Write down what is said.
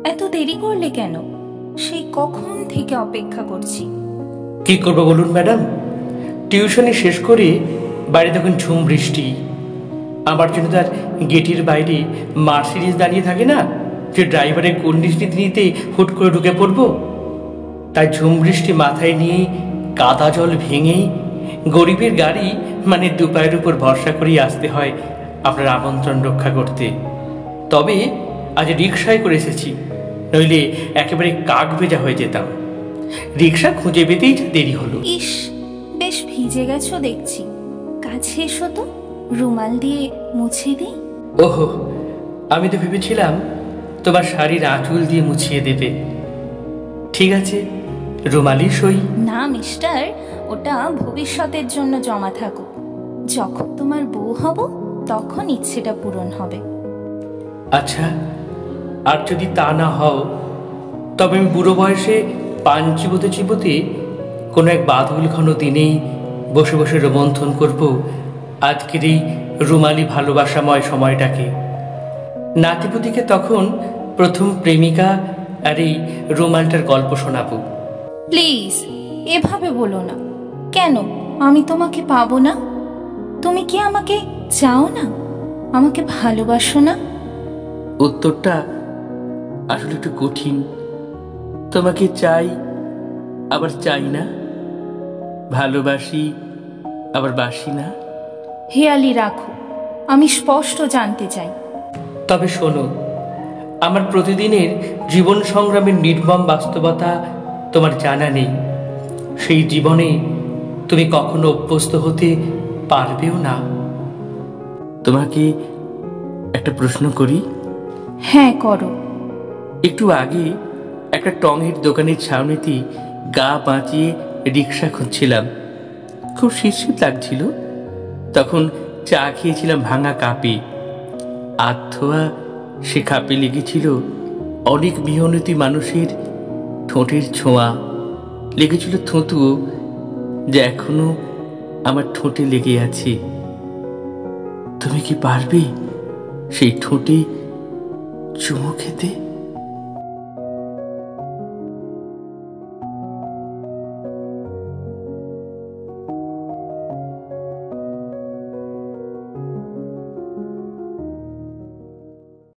এত দেরি করলে কেন? সেই কখন থেকে অপেক্ষা করছি। কি করবো বলুন ম্যাডাম, টিউশনি শেষ করে বাইরে তখন ঝুম বৃষ্টি। আমার জন্য তার গেটের বাইরে মার্সিডিজ দাঁড়িয়ে থাকে না, যে ড্রাইভারের কন্ডিশ নিতে নিতে হুট করে ঢুকে পড়বো। তাই ঝুম বৃষ্টি মাথায় নিয়ে কাদা জল ভেঙেই গরিবের গাড়ি মানে দুপায়ের উপর ভরসা করেই আসতে হয় আপনার আমন্ত্রণ রক্ষা করতে। তবে আজ রিক্সায় করে এসেছি, নইলে একেবারে কাক ভেজা হয়ে যেতাম। রিক্সা খুঁজে পেতেই দেরি হলো। ইস, বেশ ভিজে গেছো দেখছি। কাছে এসো তো, রুমাল দিয়ে মুছে দিই। ওহো, আমি তো ভেবেছিলাম তোমার শাড়ির আঁচল দিয়ে মুছিয়ে দেবে। ঠিক আছে, রুমালই সই। না মিস্টার, ওটা ভবিষ্যতের জন্য জমা থাকুক। যখন তোমার বউ হব তখন ইচ্ছেটা পূরণ হবে। আচ্ছা, আর যদি তা না হও, তবে আমি বুড়ো বয়সে পান চিবোতে চিবোতে কোনো এক বাদল ঘন দিনেই বসে বসে রোমন্থন করব আজকের এই রুমালি ভালোবাসাময় সময়টাকে। নাতিপুতিকে তখন প্রথম প্রেমিকা আর এই রুমালটার গল্প শোনাবো। প্লিজ এভাবে বলো না। কেন আমি তোমাকে পাবো না? তুমি কি আমাকে চাও না? আমাকে ভালোবাসো না? উত্তরটা আসলে একটু কঠিন। তোমাকে চাই, আবার চাই না। ভালোবাসি, আবার বাসি না। হেয়ালি রাখো, আমি স্পষ্ট জানতে চাই। তবে শোনো, আমার প্রতিদিনের জীবন সংগ্রামের নির্মম বাস্তবতা তোমার জানা নেই। সেই জীবনে তুমি কখনো অভ্যস্ত হতে পারবেও না। তোমাকে একটা প্রশ্ন করি? হ্যাঁ করো। একটু আগে একটা টঙের দোকানের ছাউনিতে গা বাঁচিয়ে রিক্সা খুঁজছিলাম। খুব শীত লাগছিল। তখন চা খেয়েছিলাম ভাঙা কাপে। আধোয়া সে কাপে লেগেছিল অনেক মেহনতি মানুষের ঠোঁটের ছোঁয়া। লেগেছিল থুতুও, যা এখনো আমার ঠোঁটে লেগে আছে। তুমি কি পারবে সেই ঠোঁটে চুমু খেতে?